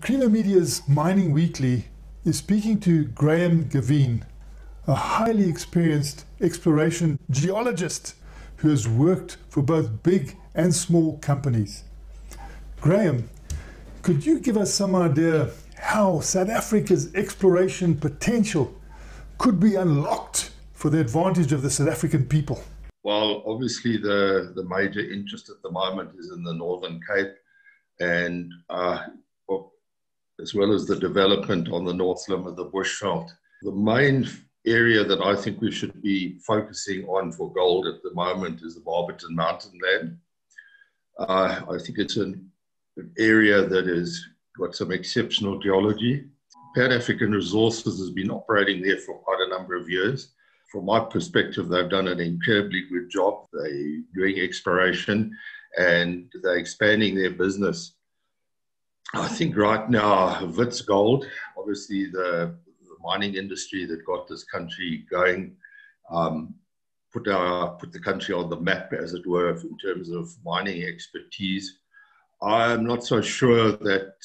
Creamer Media's Mining Weekly is speaking to Graham Gavin, a highly experienced exploration geologist who has worked for both big and small companies. Graham, could you give us some idea how South Africa's exploration potential could be unlocked for the advantage of the South African people? Well, obviously the major interest at the moment is in the Northern Cape, and as well as the development on the north limb of the Bushveld. The main area that I think we should be focusing on for gold at the moment is the Barberton mountain land. I think it's an area that has got some exceptional geology. Pan African Resources has been operating there for quite a number of years. From my perspective, they've done an incredibly good job. They're doing exploration and they're expanding their business. I think right now, Wits Gold, obviously the mining industry that got this country going, put the country on the map, as it were, in terms of mining expertise. I'm not so sure that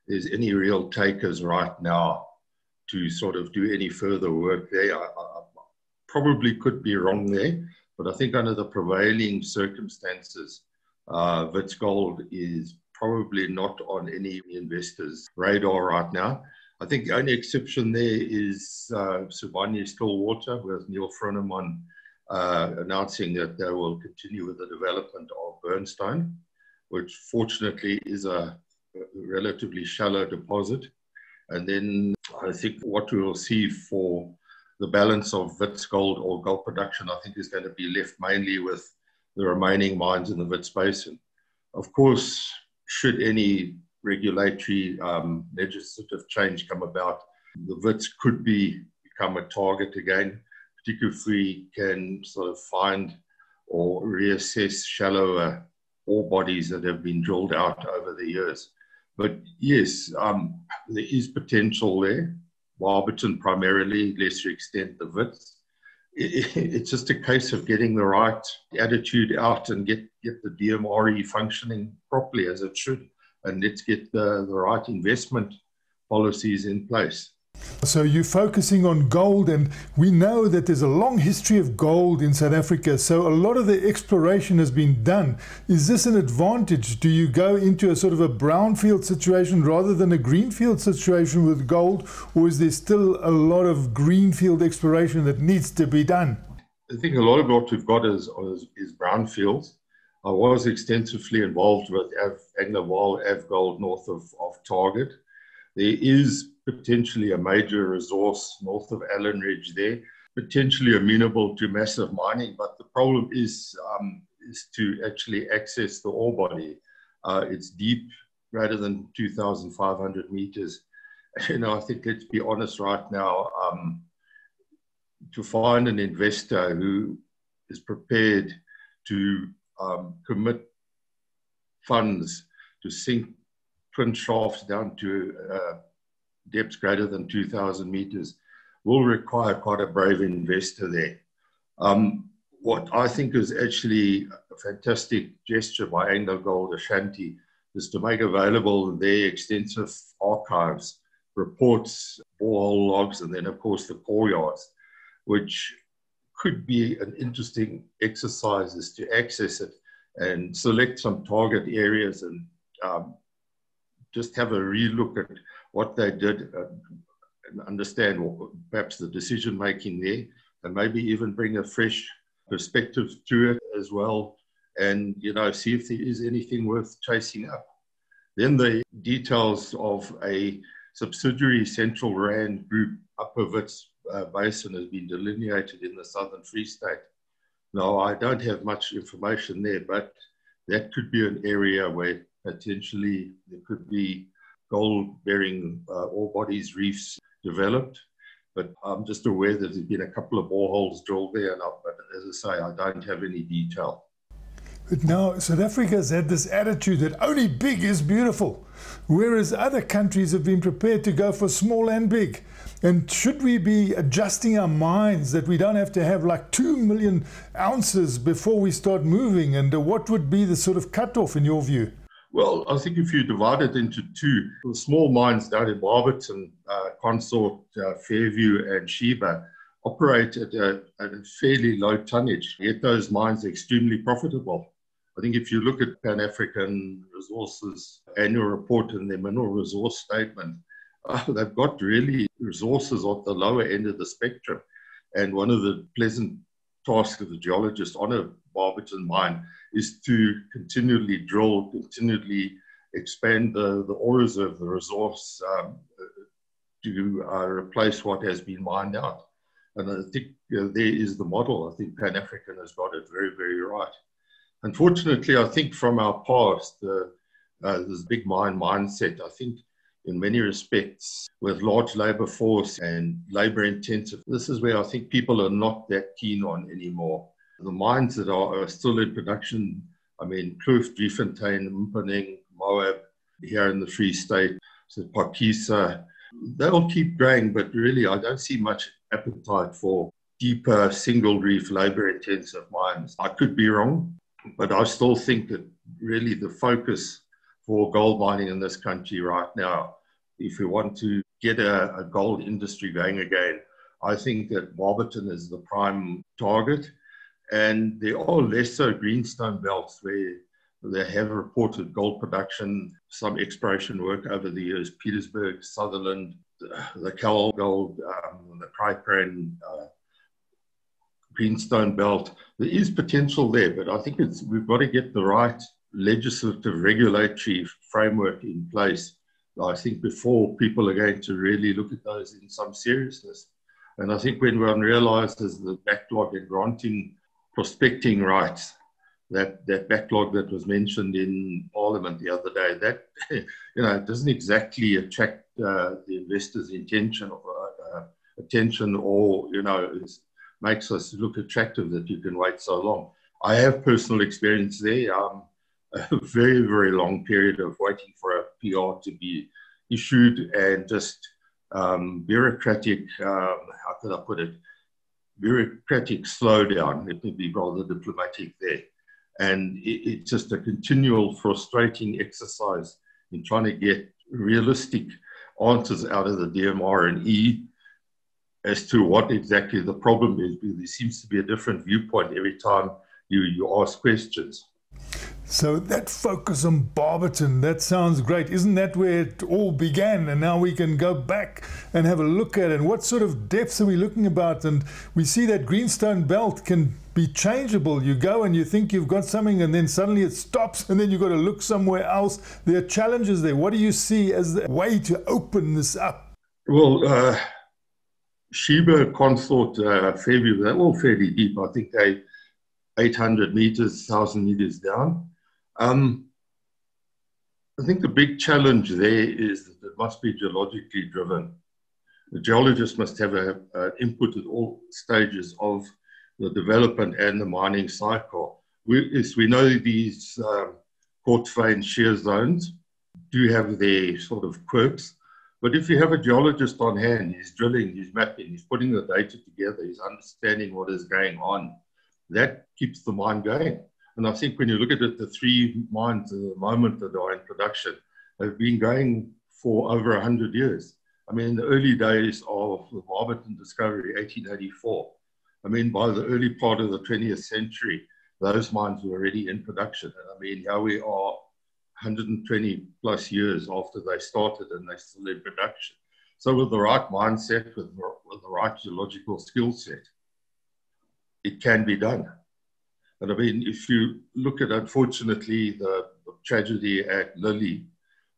there's any real takers right now to sort of do any further work there. I probably could be wrong there, but I think under the prevailing circumstances, Wits Gold is probably not on any investors' radar right now. I think the only exception there is Sibanye-Stillwater, with Neil Froneman announcing that they will continue with the development of Burnstone, which fortunately is a relatively shallow deposit. And then I think what we will see for the balance of Wits Gold or gold production, I think, is going to be left mainly with the remaining mines in the Wits Basin. Of course, should any regulatory legislative change come about, the Wits could become a target again, particularly if we can sort of find or reassess shallower ore bodies that have been drilled out over the years. But yes, there is potential there. Barberton primarily, lesser extent the Wits. It's just a case of getting the right attitude out and get the DMRE functioning properly as it should. And let's get the right investment policies in place. So you're focusing on gold, and we know that there's a long history of gold in South Africa. So a lot of the exploration has been done. Is this an advantage? Do you go into a sort of a brownfield situation rather than a greenfield situation with gold? Or is there still a lot of greenfield exploration that needs to be done? I think a lot of what we've got is brownfields. I was extensively involved with Anglo-Vaal Avgold north of Target. There is potentially a major resource north of Allen Ridge there, potentially amenable to massive mining, but the problem is to actually access the ore body. It's deep, greater than 2,500 meters. You know, I think, let's be honest right now, to find an investor who is prepared to commit funds to sink twin shafts down to depths greater than 2,000 meters will require quite a brave investor there. What I think is actually a fantastic gesture by AngloGold Ashanti is to make available their extensive archives, reports, borehole logs, and then of course the core yards, which could be an interesting exercise is to access it and select some target areas and just have a relook at what they did and understand perhaps the decision making there, and maybe even bring a fresh perspective to it as well, and see if there is anything worth chasing up. Then the details of a subsidiary Central Rand Group Upper Wits Basin has been delineated in the Southern Free State. Now, I don't have much information there, but that could be an area where potentially there could be gold-bearing ore bodies, reefs developed. But I'm just aware that there's been a couple of boreholes drilled there. But as I say, I don't have any detail. But now South Africa has had this attitude that only big is beautiful, whereas other countries have been prepared to go for small and big. And should we be adjusting our minds that we don't have to have like 2 million ounces before we start moving? And what would be the sort of cutoff in your view? Well, I think if you divide it into two, the small mines down in Barberton, Consort, Fairview and Sheba operate at a fairly low tonnage, yet those mines are extremely profitable. I think if you look at Pan African Resources annual report and their mineral resource statement, they've got really resources at the lower end of the spectrum. And one of the pleasant tasks of the geologist on a Barberton mine is to continually drill, continually expand the ore reserve, the resource, to replace what has been mined out. And I think there is the model. I think Pan African has got it very, very right. Unfortunately, I think from our past, this big mine mindset, I think in many respects, with large labor force and labor intensive, this is where I think people are not that keen on anymore. The mines that are still in production, I mean, Kloof, Driefontein, Mponeng, Moab, here in the Free State, so Phakisa, they'll keep growing, but really I don't see much appetite for deeper single reef labor intensive mines. I could be wrong, but I still think that really the focus for gold mining in this country right now, if we want to get a gold industry going again, I think that Barberton is the prime target. And there are lesser greenstone belts where they have reported gold production, some exploration work over the years, Petersburg, Sutherland, the Cal Gold, the Krypran, greenstone belt. There is potential there, but I think we've got to get the right legislative regulatory framework in place, I think, before people are going to really look at those in some seriousness. And I think when one realizes the backlog in granting prospecting rights, that backlog that was mentioned in Parliament the other day, that it doesn't exactly attract the investors' attention, or makes us look attractive that you can wait so long. I have personal experience there. A very, very long period of waiting for a PR to be issued and just bureaucratic, how could I put it, bureaucratic slowdown, let me be rather diplomatic there. And it's just a continual frustrating exercise in trying to get realistic answers out of the DMR and E as to what exactly the problem is, because there seems to be a different viewpoint every time you ask questions. So that focus on Barberton, that sounds great. Isn't that where it all began? And now we can go back and have a look at it. What sort of depths are we looking about? And we see that greenstone belt can be changeable. You go and you think you've got something and then suddenly it stops and then you've got to look somewhere else. There are challenges there. What do you see as the way to open this up? Well, Sheba, Consort, Fairview, they're all fairly deep. I think they 800 meters, 1,000 meters down. I think the big challenge there is that it must be geologically driven. The geologist must have an input at all stages of the development and the mining cycle. We know these quartz vein shear zones do have their sort of quirks, but if you have a geologist on hand, he's drilling, he's mapping, he's putting the data together, he's understanding what is going on, that keeps the mine going. And I think when you look at it, the three mines at the moment that are in production have been going for over 100 years. I mean, in the early days of the Barberton discovery, 1884, I mean, by the early part of the 20th century, those mines were already in production. And I mean, here we are 120 plus years after they started and they're still in production. So with the right mindset, with the right geological skill set, it can be done. And I mean, if you look at, unfortunately, the tragedy at Lily,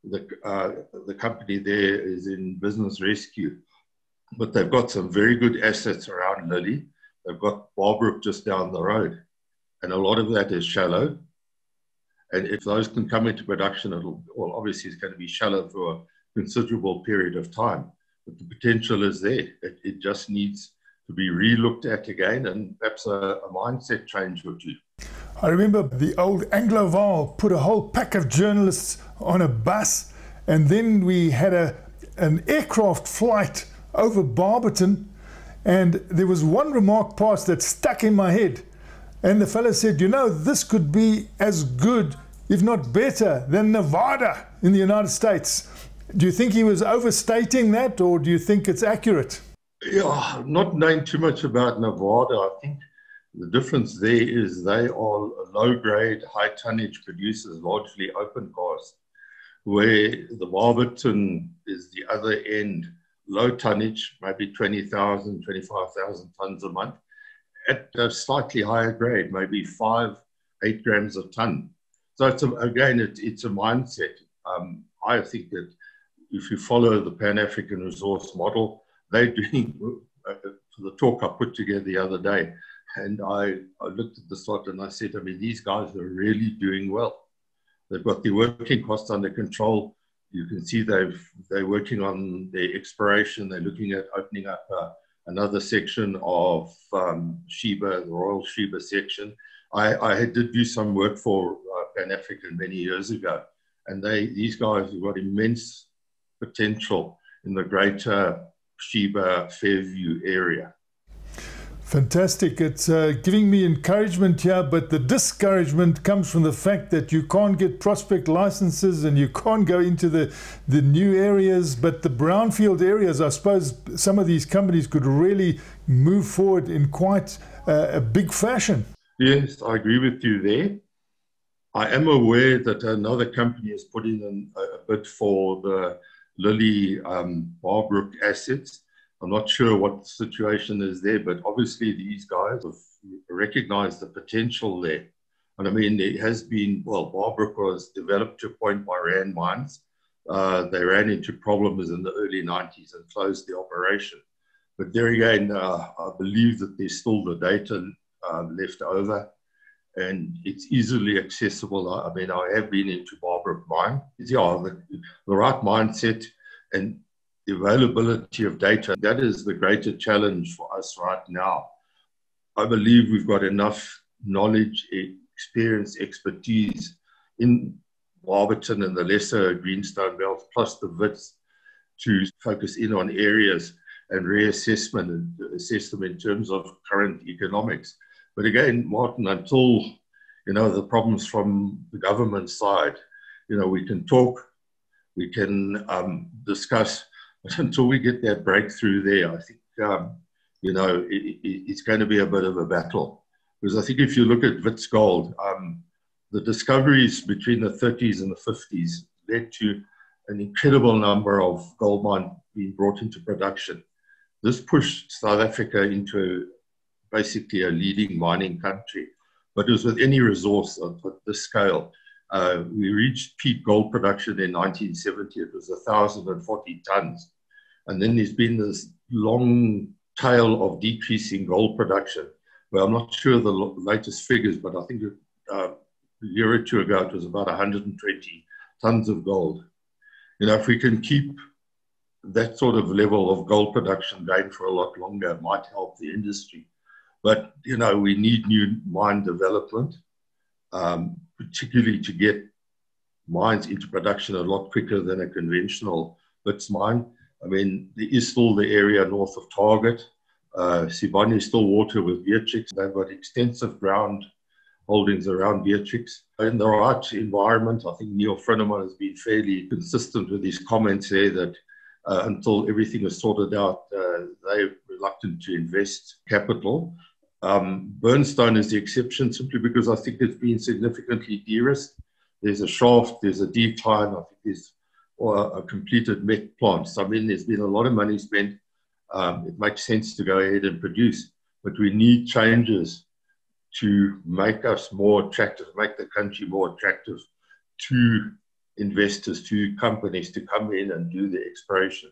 the company there is in business rescue, but they've got some very good assets around Lily. They've got Barbrook just down the road, and a lot of that is shallow. And if those can come into production, obviously it's going to be shallow for a considerable period of time. But the potential is there. It just needs to be re-looked at again, and perhaps a mindset change or two. I remember the old Angloval put a whole pack of journalists on a bus, and then we had an aircraft flight over Barberton, and there was one remark passed that stuck in my head. And the fellow said, this could be as good if not better, than Nevada in the United States. Do you think he was overstating that, or do you think it's accurate? Yeah, not knowing too much about Nevada, I think the difference there is they are low-grade, high-tonnage producers, largely open cast, where the Barberton is the other end, low tonnage, maybe 20,000, 25,000 tons a month, at a slightly higher grade, maybe 5-8 grams a ton. So it's a mindset. I think that if you follow the Pan-African resource model, they're doing the talk I put together the other day. And I looked at the slot and I said, I mean, these guys are really doing well. They've got their working costs under control. You can see they're working on their exploration. They're looking at opening up another section of Sheba, the Royal Sheba section. I did do some work for Pan-African many years ago. And these guys have got immense potential in the greater Sheba, Fairview area. Fantastic. It's giving me encouragement here, but the discouragement comes from the fact that you can't get prospect licenses and you can't go into the new areas. But the brownfield areas, I suppose some of these companies could really move forward in quite a big fashion. Yes, I agree with you there. I am aware that another company is putting in a bid for the Lily Barbrook assets. I'm not sure what the situation is there, but obviously these guys have recognized the potential there. And I mean, it has been, well, Barbrook was developed to a point by Rand Mines. They ran into problems in the early 90s and closed the operation. But there again, I believe that there's still the data left over and it's easily accessible. I mean, I have been into Barbrook mine. Yeah, the right mindset and the availability of data, that is the greater challenge for us right now. I believe we've got enough knowledge, experience, expertise in Barberton and the lesser greenstone belts, plus the Wits, to focus in on areas and reassessment and assess them in terms of current economics. But again, Martin, until, the problems from the government side, we can talk, we can discuss, but until we get that breakthrough there, I think, it's going to be a bit of a battle. Because I think if you look at Wits Gold, the discoveries between the 30s and the 50s led to an incredible number of gold mines being brought into production. This pushed South Africa into basically a leading mining country. But as with any resource of this scale, we reached peak gold production in 1970. It was 1,040 tons. And then there's been this long tail of decreasing gold production. Well, I'm not sure the latest figures, but I think a year or two ago, it was about 120 tons of gold. If we can keep that sort of level of gold production going for a lot longer, it might help the industry. But, we need new mine development, particularly to get mines into production a lot quicker than a conventional Wits mine. I mean, there is still the area north of Target. Sibanye is still water with Beatrix. They've got extensive ground holdings around Beatrix. In the right environment, I think Neil Frenneman has been fairly consistent with his comments there that until everything is sorted out, they're reluctant to invest capital. Burnstone is the exception simply because I think it's been significantly de-risked. There's a shaft, there's a decline, I think there's a completed met plant. So, I mean, there's been a lot of money spent. It makes sense to go ahead and produce, but we need changes to make us more attractive, make the country more attractive to investors, to companies to come in and do the exploration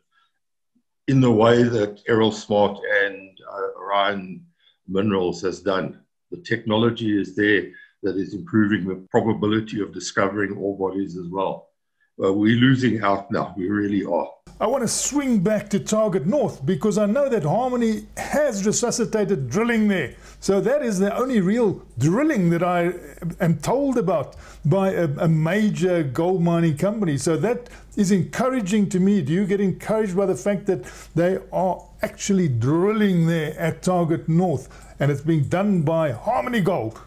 in the way that Errol Smart and Orion Minerals has done. The technology is there that is improving the probability of discovering ore bodies as well. We're losing out now, we really are. I want to swing back to Target North because I know that Harmony has resuscitated drilling there. So that is the only real drilling that I am told about by a major gold mining company. So that is encouraging to me. Do you get encouraged by the fact that they are actually drilling there at Target North and it's being done by Harmony Gold?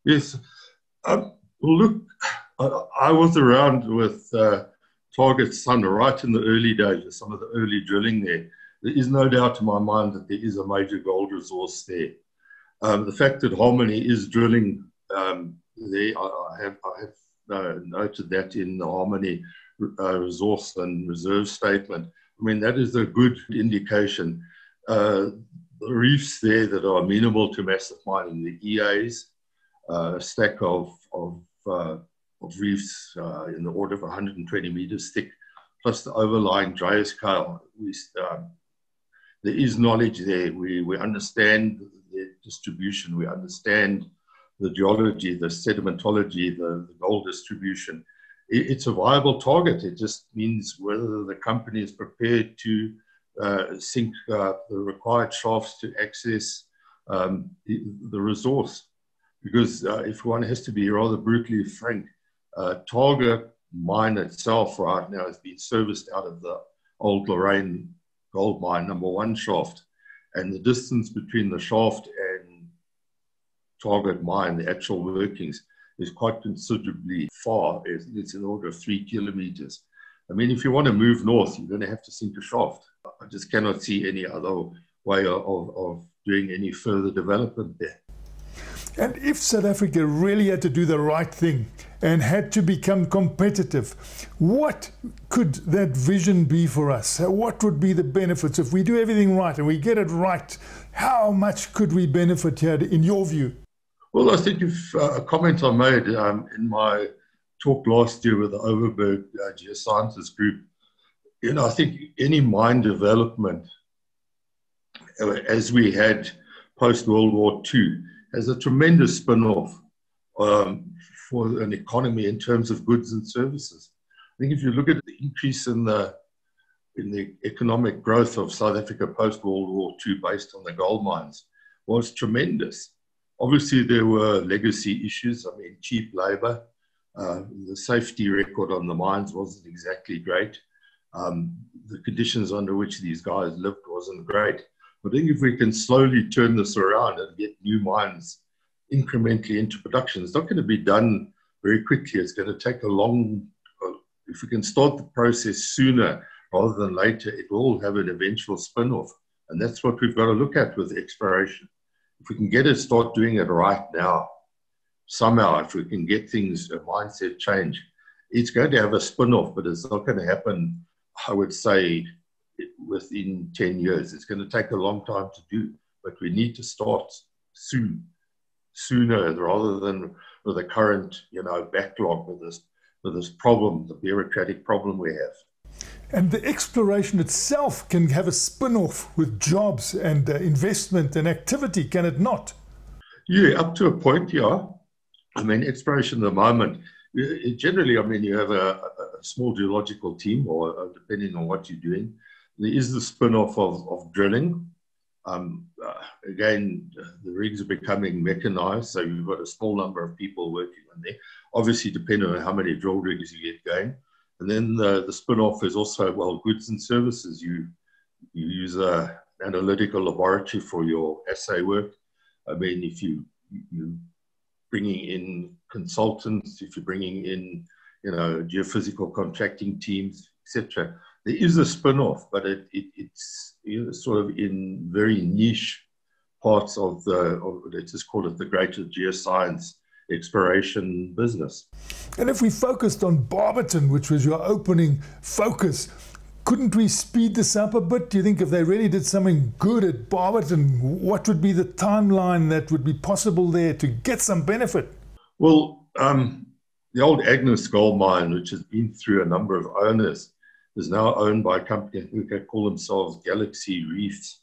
Yes. Look, I was around with Target Sun right in the early days, with some of the early drilling there. There is no doubt in my mind that there is a major gold resource there. The fact that Harmony is drilling there, I have noted that in the Harmony resource and reserve statement. I mean, that is a good indication. The reefs there that are amenable to massive mining, the EAs, a stack of reefs in the order of 120 meters thick, plus the overlying Dryascale. There is knowledge there. We understand the distribution. We understand the geology, the sedimentology, the gold distribution. It's a viable target. It just means whether the company is prepared to sink the required shafts to access the resource. Because if one has to be rather brutally frank, Target mine itself right now is being serviced out of the old Lorraine gold mine #1 shaft, and the distance between the shaft and Target mine, the actual workings, is quite considerably far. It's in the order of 3 kilometers. I mean, if you want to move north, you're going to have to sink a shaft. I just cannot see any other way of doing any further development there. And if South Africa really had to do the right thing and had to become competitive, what could that vision be for us? What would be the benefits? If we do everything right and we get it right, how much could we benefit here, in your view? Well, I think if a comment I made in my talk last year with the Overberg Geosciences group, you know, I think any mine development, as we had post-World War II, has a tremendous spin-off for an economy in terms of goods and services. I think if you look at the increase in the economic growth of South Africa post-World War II based on the gold mines was tremendous. Obviously, there were legacy issues. I mean, cheap labor, the safety record on the mines wasn't exactly great. The conditions under which these guys lived wasn't great. I think if we can slowly turn this around and get new mines incrementally into production, it's not going to be done very quickly. It's going to take a long, if we can start the process sooner rather than later, it will have an eventual spin-off. And that's what we've got to look at with exploration. If we can get it, start doing it right now, somehow, if we can get things, a mindset change, it's going to have a spin-off, but it's not going to happen, I would say, within 10 years. It's going to take a long time to do, but we need to start sooner rather than with the current, you know, backlog with this problem, the bureaucratic problem we have. And the exploration itself can have a spin-off with jobs and investment and activity, can it not? Yeah, up to a point, yeah. I mean, exploration at the moment, generally, I mean, you have a small geological team, or depending on what you're doing. There is the spin-off of drilling. Again, the rigs are becoming mechanized, so you've got a small number of people working on there. Obviously, depending on how many drill rigs you get going. And then the spin-off is also, well, goods and services. You use an analytical laboratory for your assay work. I mean, if you're bringing in consultants, if you're bringing in, you know, geophysical contracting teams, etc., there is a spin-off, but it's, you know, sort of in very niche parts of let's just call it the greater geoscience exploration business. And if we focused on Barberton, which was your opening focus, couldn't we speed this up a bit? Do you think if they really did something good at Barberton, what would be the timeline that would be possible there to get some benefit? Well, the old Agnes gold mine, which has been through a number of owners, is now owned by a company who call themselves Galaxy Reefs.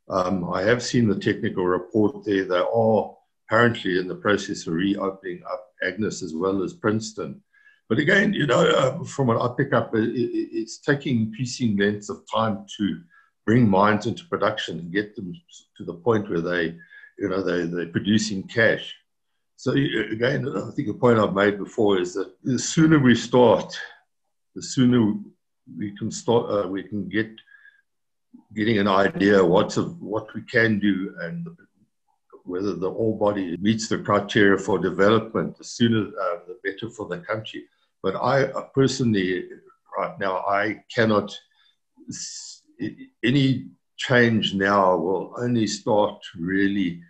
I have seen the technical report there. They are apparently in the process of reopening up Agnes as well as Princeton. But again, you know, from what I pick up, it's taking increasing lengths of time to bring mines into production and get them to the point where they're producing cash. So again, I think a point I've made before is that the sooner we start, the sooner we can start. We can getting an idea what we can do and whether the ore body meets the criteria for development. The sooner, the better for the country. But I personally, right now, I cannot, any change now will only start really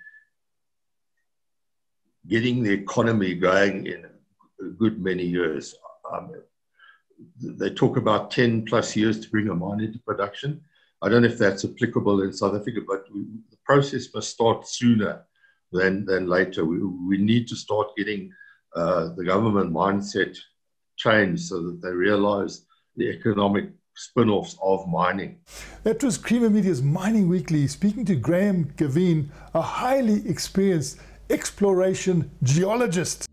getting the economy going in a good many years. They talk about 10 plus years to bring a mine into production. I don't know if that's applicable in South Africa, but the process must start sooner than later. We need to start getting the government mindset changed so that they realize the economic spin-offs of mining. That was Creamer Media's Mining Weekly, speaking to Graham Gavin, a highly experienced exploration geologist.